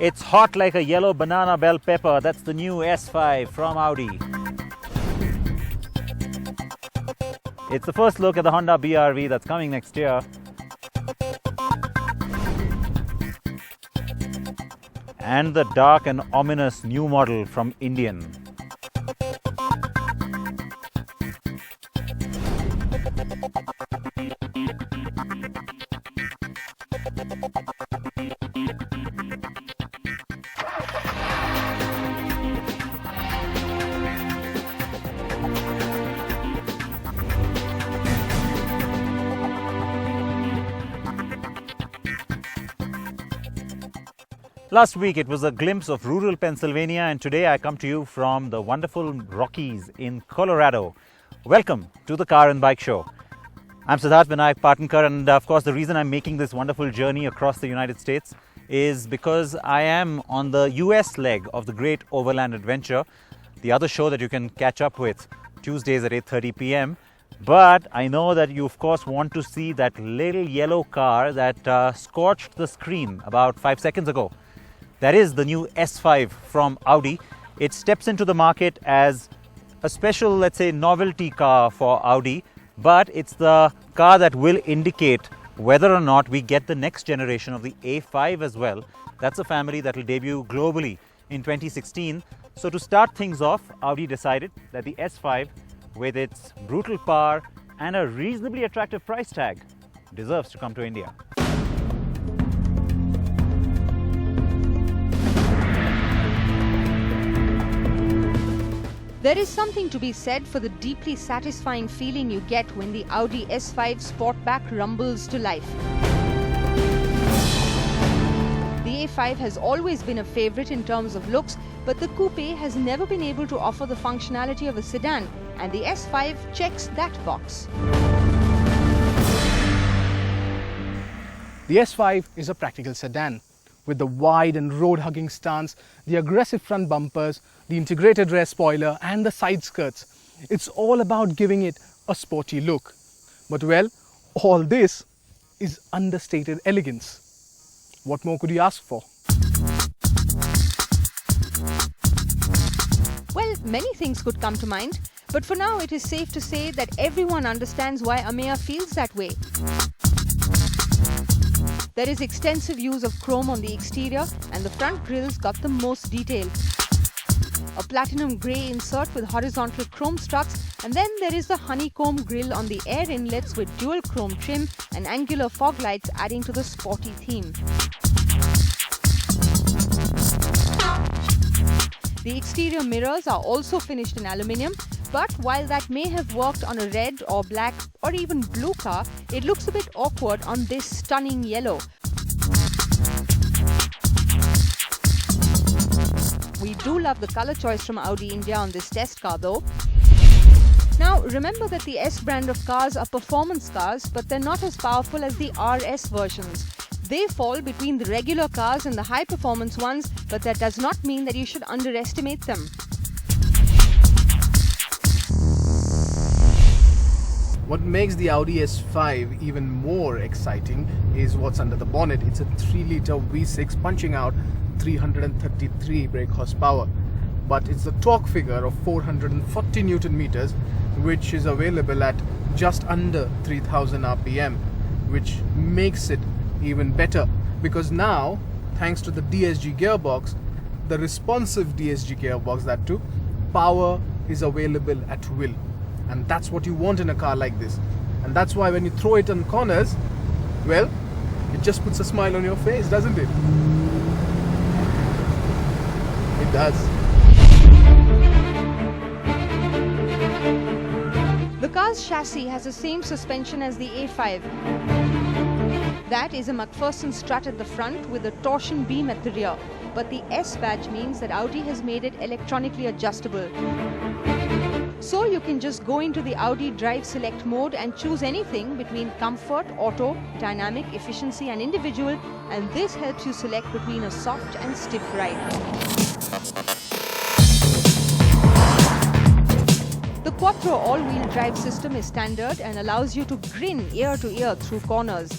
It's hot like a yellow banana bell pepper. That's the new S5 from Audi. It's the first look at the Honda BRV that's coming next year. And the dark and ominous new model from Indian. Last week it was a glimpse of rural Pennsylvania, and today I come to you from the wonderful Rockies in Colorado. Welcome to the Car and Bike Show. I'm Siddharth Vinayak Patankar, and of course the reason I'm making this wonderful journey across the United States is because I am on the US leg of the Great Overland Adventure, the other show that you can catch up with Tuesdays at 8:30 p.m. But I know that you of course want to see that little yellow car that scorched the screen about 5 seconds ago. That is the new S5 from Audi. It steps into the market as a special, let's say, novelty car for Audi, but it's the car that will indicate whether or not we get the next generation of the A5 as well. That's a family that will debut globally in 2016. So to start things off, Audi decided that the S5, with its brutal power and a reasonably attractive price tag, deserves to come to India. There is something to be said for the deeply satisfying feeling you get when the Audi S5 Sportback rumbles to life. The A5 has always been a favorite in terms of looks, but the coupe has never been able to offer the functionality of a sedan, and the S5 checks that box. The S5 is a practical sedan with the wide and road-hugging stance, the aggressive front bumpers, the integrated rear spoiler and the side skirts. It's all about giving it a sporty look. But well, all this is understated elegance. What more could you ask for? Well, many things could come to mind, but for now it is safe to say that everyone understands why Ameya feels that way. There is extensive use of chrome on the exterior, and the front grille's got the most detail. A platinum grey insert with horizontal chrome struts, and then there is the honeycomb grille on the air inlets with dual chrome trim and angular fog lights adding to the sporty theme. The exterior mirrors are also finished in aluminium, but while that may have worked on a red or black or even blue car, it looks a bit awkward on this stunning yellow. We do love the color choice from Audi India on this test car though. Now remember that the S brand of cars are performance cars, but they're not as powerful as the RS versions. They fall between the regular cars and the high performance ones, but that does not mean that you should underestimate them. What makes the Audi S5 even more exciting is what's under the bonnet. It's a 3-litre V6 punching out 333 brake horsepower, but it's the torque figure of 440 Newton meters, which is available at just under 3000 RPM, which makes it even better because now, thanks to the DSG gearbox, the responsive DSG gearbox, that too, power is available at will. And that's what you want in a car like this. And that's why when you throw it on corners, well, it just puts a smile on your face, doesn't it? It does. The car's chassis has the same suspension as the A5. That is a McPherson strut at the front with a torsion beam at the rear. But the S badge means that Audi has made it electronically adjustable. So you can just go into the Audi Drive Select mode and choose anything between comfort, auto, dynamic, efficiency and individual, and this helps you select between a soft and stiff ride. The Quattro all-wheel drive system is standard and allows you to grin ear to ear through corners.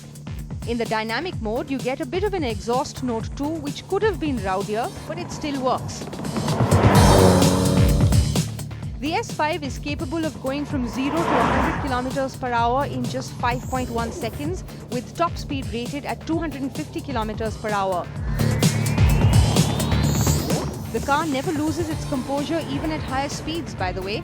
In the dynamic mode, you get a bit of an exhaust note too, which could have been rowdier, but it still works. The S5 is capable of going from 0 to 100 km per hour in just 5.1 seconds, with top speed rated at 250 km per hour. The car never loses its composure even at higher speeds, by the way.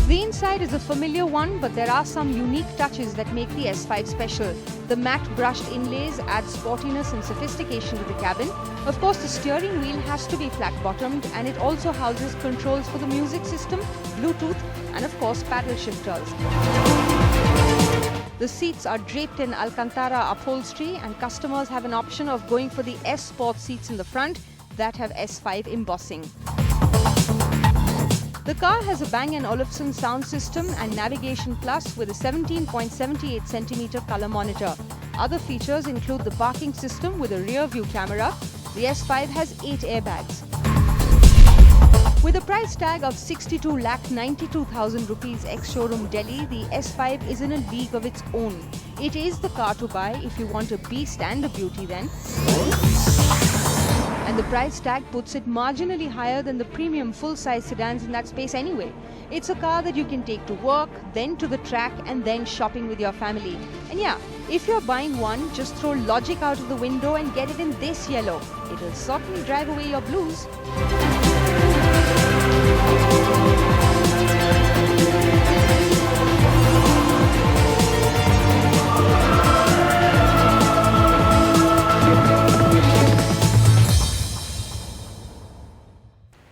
The inside is a familiar one, but there are some unique touches that make the S5 special. The matte brushed inlays add sportiness and sophistication to the cabin. Of course, the steering wheel has to be flat-bottomed, and it also houses controls for the music system, Bluetooth, and of course paddle shifters. The seats are draped in Alcantara upholstery, and customers have an option of going for the S Sport seats in the front that have S5 embossing. The car has a Bang & Olufsen sound system and Navigation Plus with a 17.78 cm color monitor. Other features include the parking system with a rear view camera. The S5 has 8 airbags. With a price tag of 62,92,000 rupees ex-showroom Delhi, the S5 is in a league of its own. It is the car to buy if you want a beast and a beauty then. And the price tag puts it marginally higher than the premium full-size sedans in that space anyway. It's a car that you can take to work, then to the track, and then shopping with your family. And yeah, if you're buying one, just throw logic out of the window and get it in this yellow. It'll certainly drive away your blues.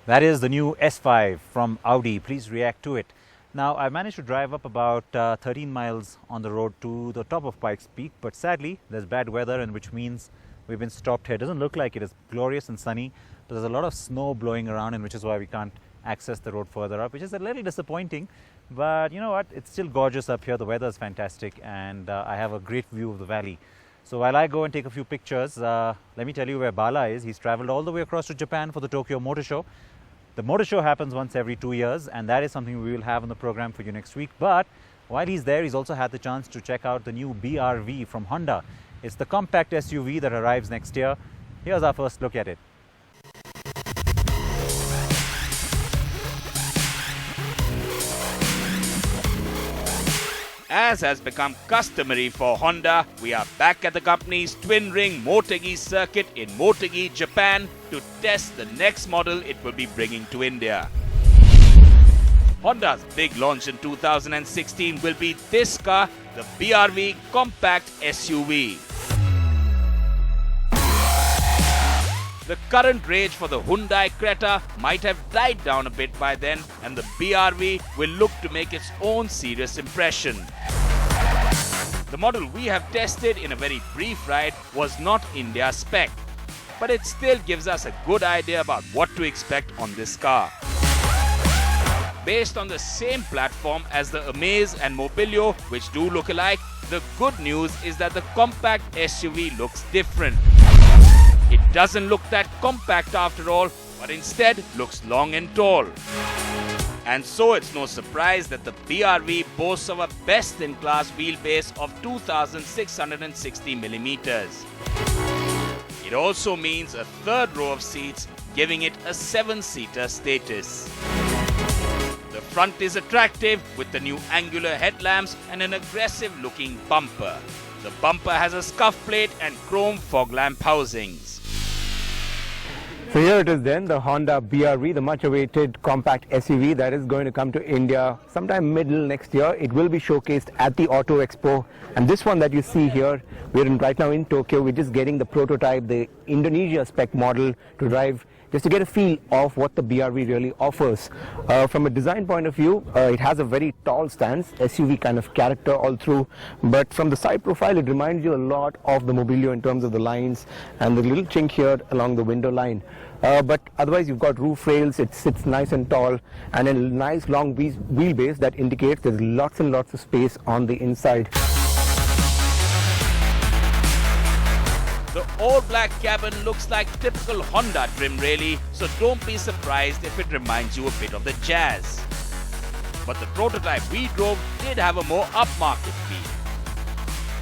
That is the new S5 from Audi. Please react to it. Now, I managed to drive up about 13 miles on the road to the top of Pikes Peak, but sadly, there's bad weather, and which means we've been stopped here. It doesn't look like it is glorious and sunny, but there's a lot of snow blowing around, and which is why we can't access the road further up, which is a little disappointing. But you know what? It's still gorgeous up here. The weather is fantastic, and I have a great view of the valley. So while I go and take a few pictures, let me tell you where Bala is. He's traveled all the way across to Japan for the Tokyo Motor Show. The motor show happens once every 2 years, and that is something we will have on the program for you next week. But while he's there, he's also had the chance to check out the new BRV from Honda. It's the compact SUV that arrives next year. Here's our first look at it. As has become customary for Honda, we are back at the company's twin-ring Motegi circuit in Motegi, Japan to test the next model it will be bringing to India. Honda's big launch in 2016 will be this car, the BRV Compact SUV. The current rage for the Hyundai Creta might have died down a bit by then, and the BRV will look to make its own serious impression. The model we have tested in a very brief ride was not India spec, but it still gives us a good idea about what to expect on this car. Based on the same platform as the Amaze and Mobilio, which do look alike, the good news is that the compact SUV looks different. It doesn't look that compact after all, but instead looks long and tall. And so it's no surprise that the BRV boasts of a best-in-class wheelbase of 2,660mm. It also means a third row of seats, giving it a 7-seater status. The front is attractive with the new angular headlamps and an aggressive-looking bumper. The bumper has a scuff plate and chrome fog lamp housings. So here it is then, the Honda BRV, the much awaited compact SUV that is going to come to India sometime middle next year. It will be showcased at the Auto Expo, and this one that you see here, we're right now in Tokyo. We're just getting the prototype, the Indonesia spec model to drive, just to get a feel of what the BRV really offers. From a design point of view, it has a very tall stance, SUV kind of character all through, but from the side profile it reminds you a lot of the Mobilio in terms of the lines and the little chink here along the window line. But otherwise you've got roof rails, it sits nice and tall, and a nice long wheelbase that indicates there's lots and lots of space on the inside. The all-black cabin looks like typical Honda trim really, so don't be surprised if it reminds you a bit of the Jazz. but the prototype we drove did have a more upmarket feel.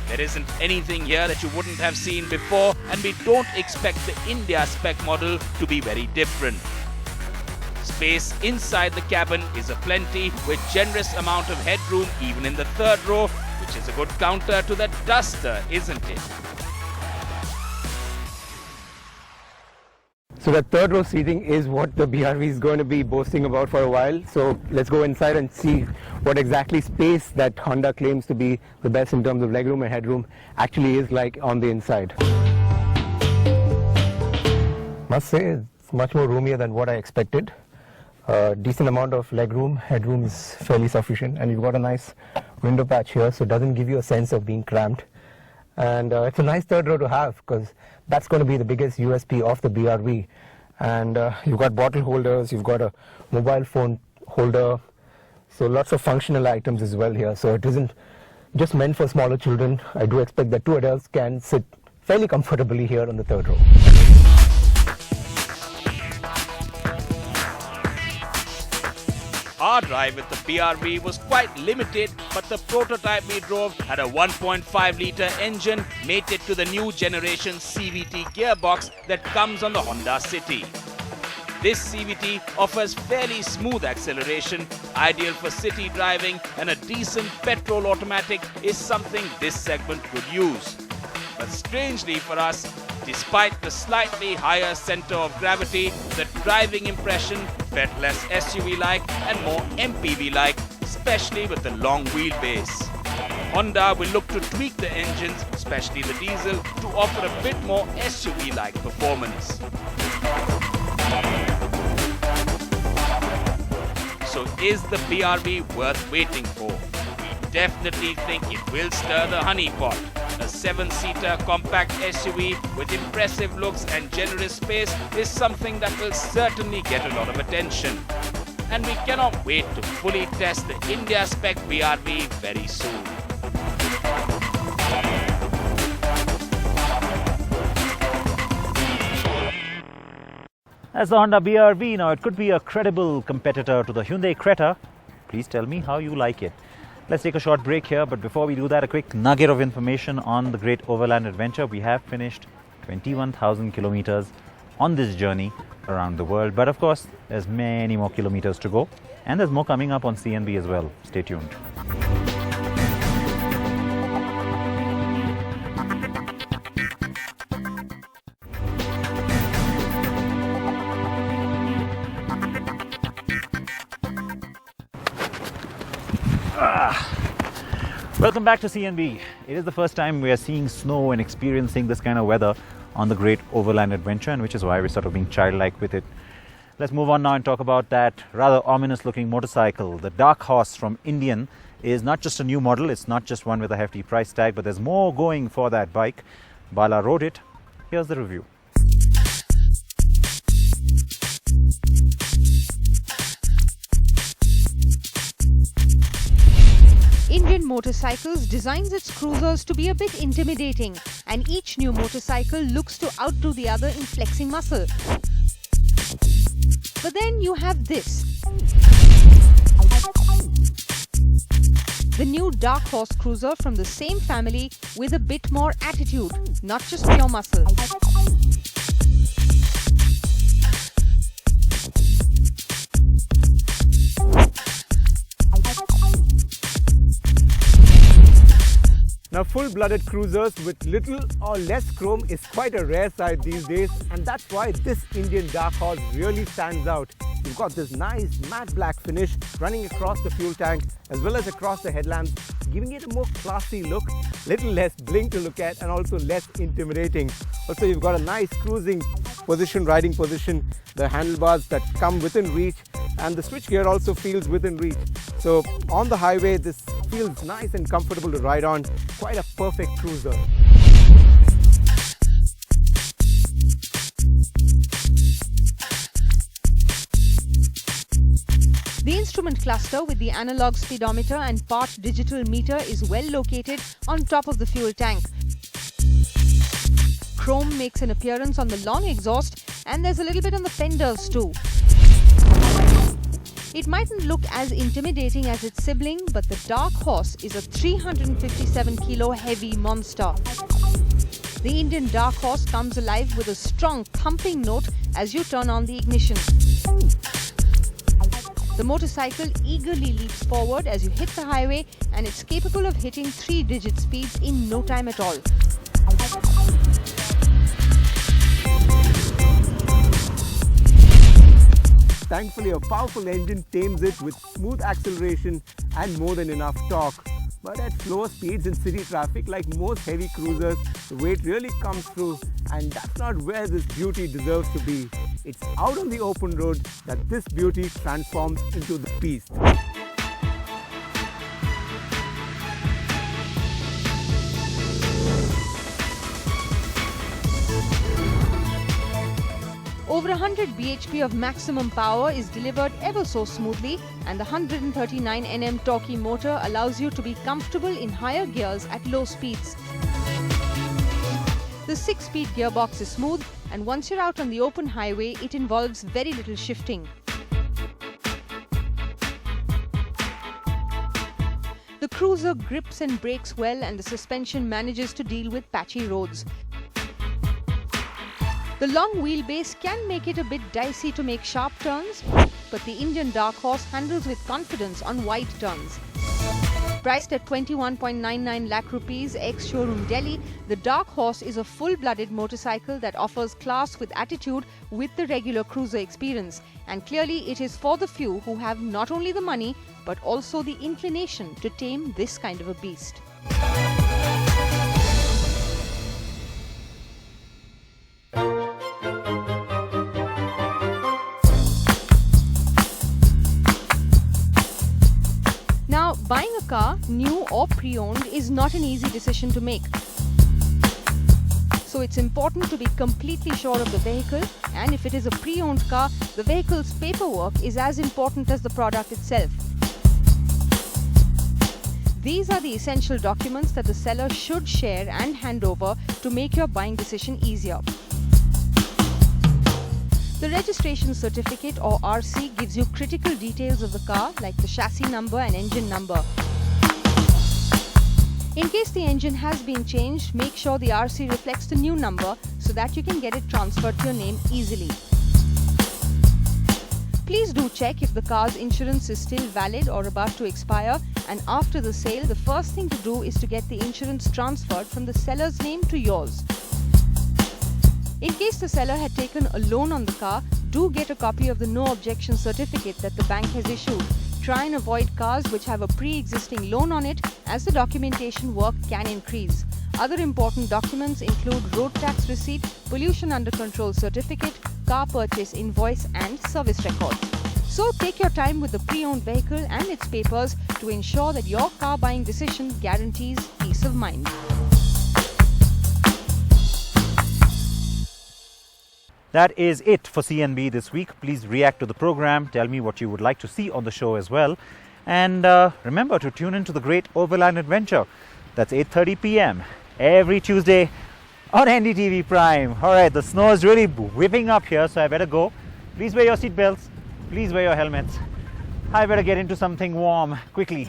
There isn't anything here that you wouldn't have seen before, and we don't expect the India spec model to be very different. Space inside the cabin is aplenty, with generous amount of headroom even in the third row, which is a good counter to that Duster, isn't it? So that third row seating is what the BRV is going to be boasting about for a while. So let's go inside and see what exactly space that Honda claims to be the best in terms of legroom and headroom actually is like on the inside. Must say it's much more roomier than what I expected. Decent amount of legroom, headroom is fairly sufficient, and you've got a nice window patch here, so it doesn't give you a sense of being cramped. And it's a nice third row to have, because that's going to be the biggest USP of the BRV. And you've got bottle holders, you've got a mobile phone holder, so lots of functional items as well here. So it isn't just meant for smaller children. I do expect that 2 adults can sit fairly comfortably here on the third row. Our drive with the BRV was quite limited, but the prototype we drove had a 1.5-litre engine mated to the new generation CVT gearbox that comes on the Honda City. This CVT offers fairly smooth acceleration, ideal for city driving, and a decent petrol automatic is something this segment could use. But strangely for us, despite the slightly higher center of gravity, the driving impression felt less SUV-like and more MPV-like, especially with the long wheelbase. Honda will look to tweak the engines, especially the diesel, to offer a bit more SUV-like performance. So is the BRV worth waiting for? We definitely think it will stir the honeypot. A 7-seater compact SUV with impressive looks and generous space is something that will certainly get a lot of attention. And we cannot wait to fully test the India spec BRV very soon. As the Honda BRV, now it could be a credible competitor to the Hyundai Creta. Please tell me how you like it. Let's take a short break here, but before we do that, a quick nugget of information on the great overland adventure. We have finished 21,000 kilometers on this journey around the world, but of course there's many more kilometers to go, and there's more coming up on CNB as well. Stay tuned. Welcome back to CNB. It is the first time we are seeing snow and experiencing this kind of weather on the great overland adventure, and which is why we're sort of being childlike with it. Let's move on now and talk about that rather ominous looking motorcycle. The Dark Horse from Indian is not just a new model, it's not just one with a hefty price tag, but there's more going for that bike. Bala rode it. Here's the review. Indian Motorcycles designs its cruisers to be a bit intimidating, and each new motorcycle looks to outdo the other in flexing muscle. But then you have this. The new Dark Horse cruiser from the same family with a bit more attitude, not just pure muscle. Now, full-blooded cruisers with little or less chrome is quite a rare sight these days, and that's why this Indian Dark Horse really stands out. You've got this nice matte black finish running across the fuel tank as well as across the headlamps, giving it a more classy look, little less bling to look at and also less intimidating. Also, you've got a nice cruising position, riding position, the handlebars that come within reach, and the switchgear also feels within reach. So on the highway, this feels nice and comfortable to ride on. Quite a perfect cruiser. The instrument cluster with the analog speedometer and part digital meter is well located on top of the fuel tank. Chrome makes an appearance on the long exhaust, and there's a little bit on the fenders too. It mightn't look as intimidating as its sibling, but the Dark Horse is a 357 kilo heavy monster. The Indian Dark Horse comes alive with a strong thumping note as you turn on the ignition. The motorcycle eagerly leaps forward as you hit the highway, and it's capable of hitting 3-digit speeds in no time at all. Thankfully, a powerful engine tames it with smooth acceleration and more than enough torque. But at slower speeds in city traffic, like most heavy cruisers, the weight really comes through, and that's not where this beauty deserves to be. It's out on the open road that this beauty transforms into the beast. Over 100 bhp of maximum power is delivered ever so smoothly, and the 139 Nm torquey motor allows you to be comfortable in higher gears at low speeds. The 6-speed gearbox is smooth, and once you're out on the open highway, it involves very little shifting. The cruiser grips and brakes well, and the suspension manages to deal with patchy roads. The long wheelbase can make it a bit dicey to make sharp turns, but the Indian Dark Horse handles with confidence on wide turns. Priced at 21.99 lakh rupees ex-showroom Delhi, the Dark Horse is a full-blooded motorcycle that offers class with attitude with the regular cruiser experience. And clearly it is for the few who have not only the money, but also the inclination to tame this kind of a beast. Now, buying a car, new or pre-owned, is not an easy decision to make. So it's important to be completely sure of the vehicle, and if it is a pre-owned car, the vehicle's paperwork is as important as the product itself. These are the essential documents that the seller should share and hand over to make your buying decision easier. The registration certificate or RC gives you critical details of the car like the chassis number and engine number. In case the engine has been changed, make sure the RC reflects the new number so that you can get it transferred to your name easily. Please do check if the car's insurance is still valid or about to expire, and after the sale, the first thing to do is to get the insurance transferred from the seller's name to yours. In case the seller had taken a loan on the car, do get a copy of the no objection certificate that the bank has issued. Try and avoid cars which have a pre-existing loan on it, as the documentation work can increase. Other important documents include road tax receipt, pollution under control certificate, car purchase invoice and service records. So take your time with the pre-owned vehicle and its papers to ensure that your car buying decision guarantees peace of mind. That is it for CNB this week. Please react to the program. Tell me what you would like to see on the show as well. And remember to tune into the Great Overland Adventure. That's 8:30 p.m. every Tuesday on NDTV Prime. Alright, the snow is really whipping up here, so I better go. Please wear your seatbelts. Please wear your helmets. I better get into something warm quickly.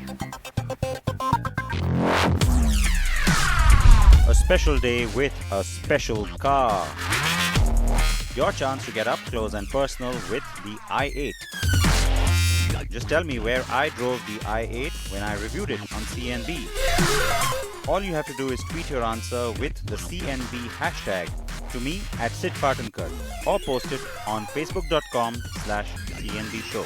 A special day with a special car. Your chance to get up close and personal with the i8. Just tell me where I drove the i8 when I reviewed it on CNB. All you have to do is tweet your answer with the CNB hashtag to me at Sid Partankar or post it on facebook.com/CNB show.